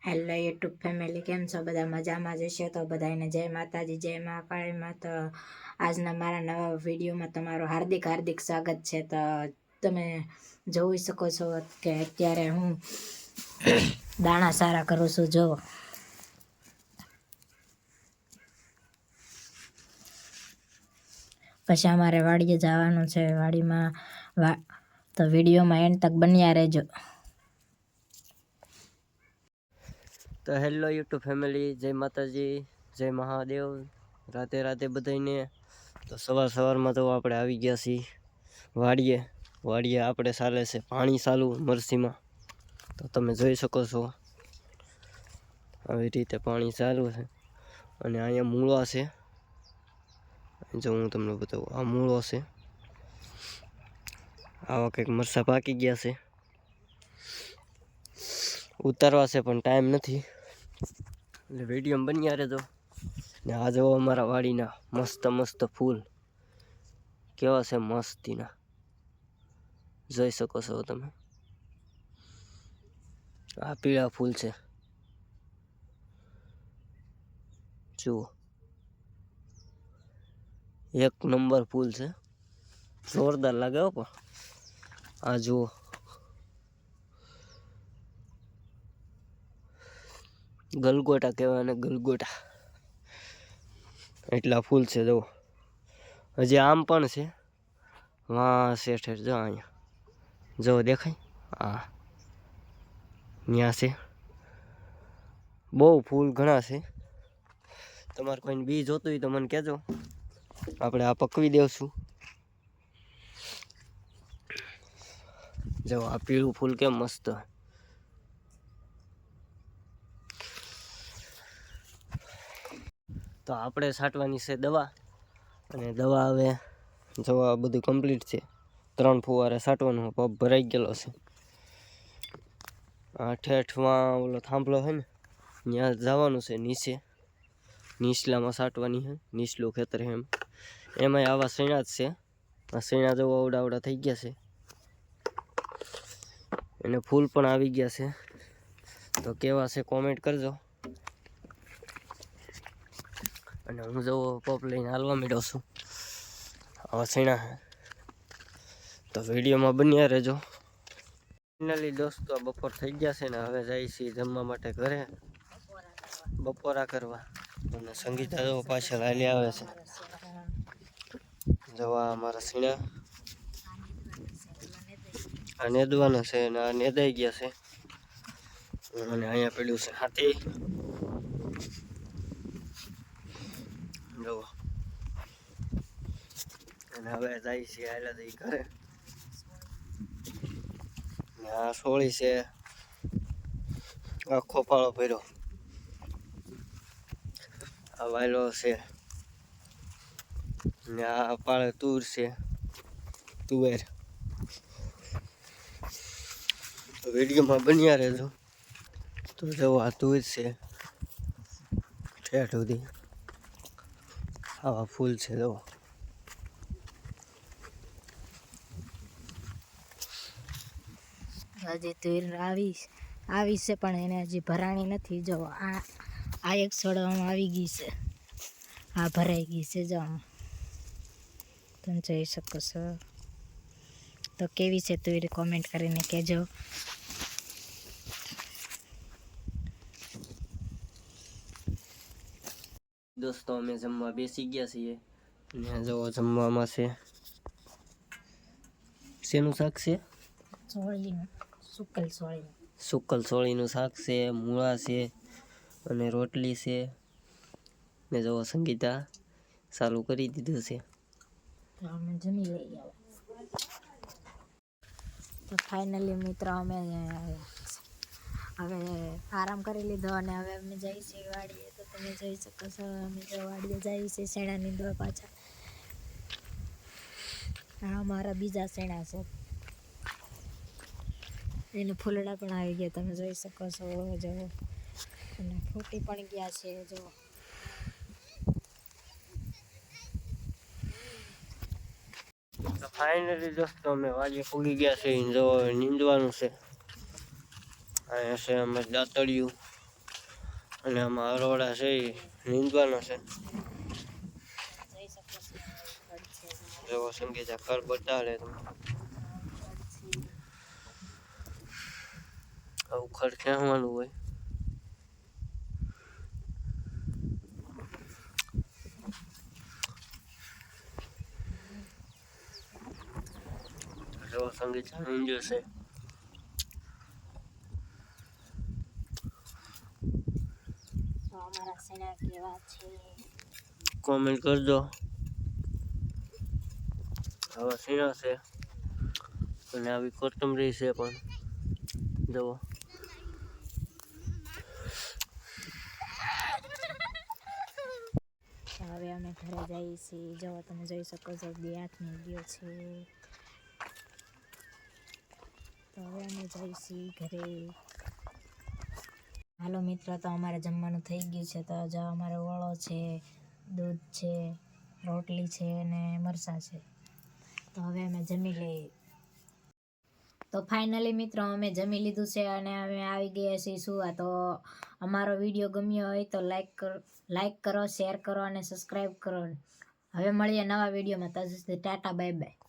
Hello YouTube family, કેમ છો? બધા મજામાં જ હશે તો બધાને જય માતાજી, જય મહાકાળીમાં. તો આજના મારા નવા વિડીયોમાં તમારું હાર્દિક હાર્દિક સ્વાગત છે. તો તમે જોઈ શકો છો કે અત્યારે હું દાણા સારા કરું છું. જો પછી અમારે વાડીએ જવાનું છે. વાડીમાં તો વિડીયોમાં એન્ડ તક બન્યા રહેજો. તો હેલો યુટ્યુબ ફેમિલી, જય માતાજી, જય મહાદેવ, રાતે રાતે બધાને. તો સવારમાં તો આપણે આવી ગયા છીએ વાડીએ આપણે ચાલે છે પાણી ચાલુ મરસીમાં. તો તમે જોઈ શકો છો આવી રીતે પાણી ચાલુ છે. અને અહીંયા મૂળા છે, જો હું તમને બતાવું. આ મૂળો છે, આવા કંઈક મરસા પાકી ગયા છે. ઉતારવા છે પણ ટાઈમ નથી, એટલે વિડીયો બન્યા રહેજો. ને આ જો અમારા વાડીના મસ્ત મસ્ત ફૂલ કેવા છે, મસ્તીના જોઈ શકો છો તમે. આ પીળા ફૂલ છે, જુઓ, એક નંબર ફૂલ છે, જોરદાર લાગે હો. પણ આ જુઓ, ગલગોટા કહેવાય ને, ગલગોટા એટલા ફૂલ છે. જુઓ, હજી આમ પણ છે, વાં શેઠ જો અહીંયા જો દેખાય, હા ત્યાં છે. બહુ ફૂલ ઘણા છે. તમારે કોઈને બી જોતું હોય તો મને કહેજો, આપણે આ પકવી દેવશું. જો આ પીળું ફૂલ કેમ મસ્ત. તો આપણે છાંટવાની છે દવા, અને દવા હવે જો આ બધું કમ્પ્લીટ છે. 3 ફુવારે છાંટવાનું, પગ ભરાઈ ગયેલો છે. આ ઠેઠમાં ઓલો થાંભલો છે ને, ત્યાં જવાનું છે. નીચલામાં છાંટવાની છે, નીચલું ખેતર છે એમાંય આવા શેણા જ છે. આ શેણા જેવો અવડા થઈ ગયા છે, અને ફૂલ પણ આવી ગયા છે. તો કેવા છે કોમેન્ટ કરજો. અને હું જવો પપ લઈને હાલવા માંડ્યો છું. આવા શેણા છે, તો વિડીયોમાં બન્યા રહેજો. ફાઇનલી દોસ્તો, બપોર થઈ ગયા છે ને હવે જાય છીએ જમવા માટે ઘરે, બપોરા કરવા. અને સંગીતા જો પાછળ હાલી આવે છે. જવા અમારા સીણા આ નેદવાના છે, અને આ નેદાઈ ગયા છે. અને અહીંયા પડ્યું છે હાથી, જુઓ. અને હવે જાય છે હાલા જઈ ઘરે. આ સોળી છે, આખો પાળો ભર્યો. આ વાયલો છે, ને આ પાળે તુર છે, તુવેર. તો વિડીયોમાં બન્યા રહેજો. તો જો આ તુર છે, ઠેઠ સુધી આવા ફૂલ છે. જો હજી તુર આવી છે, પણ એને હજી ભરાણી નથી. જો આ એક છોડવામાં આવી ગઈ છે, આ ભરાઈ ગઈ છે. જો તમે જોઈ શકો છો. તો કેવી છે તુર, કોમેન્ટ કરીને કહેજો. દોસ્તો, અમે જમવા બેસી ગયા છીએ. ત્યાં જવો જમવામાં છે, શેનું શાક છે? સુકલ સોળીનું શાક છે, મૂળા છે, અને રોટલી છે. ને જો સંગીતા ચાલુ કરી દીધું છે. અમે જમી લઈએ. તો ફાઇનલી મિત્રો, અમે હવે આરામ કરી લીધો અને હવે અમે જઈએ છીએ વાડીએ. તો તમે જોઈ શકો છો, અમે જો વાડીએ જઈએ છીએ શેણા નીંદવા પાછા. આ મારા બીજા શેણા છે, એને ફૂલડા પણ આવી ગયા, તમે જોઈ શકો છો. જો અને ફૂટી પણ ગયા છે. જો તો ફાઇનલી દોસ્તો, અમે વાડીએ પૂગી ગયા છે. જો નીંદવાનું છે. અહીંયા છે અમારે દાંતળિયું, અને આમાં અરોડા છે એ નીંદવાનો છે. જોઈ શકો છો ખડ છે જેવો સંગીતા ખર બતાડે તમે આવું ખડ ખેંચવાનું હોય. જેવો સંગીતા નીંદે છે. તો અમારા સેના કેવા છે કોમેન્ટ કરજો. આવા સીણા છે અને આવી કોથમરી છે પણ જુઓ. તો હવે અમે ઘરે જઈએ છીએ. જો તમે જોઈ શકો છો 2 હાથની ગયો છે. તો હવે અમે જઈએ છીએ ઘરે. હાલો મિત્રો, તો અમારે જમવાનું થઈ ગયું છે. તો જો અમારે ઓળો છે, દૂધ છે, રોટલી છે અને મરચાં છે. તો હવે અમે જમી લઈએ. તો ફાઇનલી મિત્રો અમે જમી લીધું છે અને અમે આવી ગયા છીએ સુવા. તો અમારો વિડીયો ગમ્યો હોય તો લાઈક કરો, શેર કરો અને સબસ્ક્રાઈબ કરો. હવે મળીએ નવા વિડીયોમાં. ત્યાં સુધી ટાટા, બાય બાય.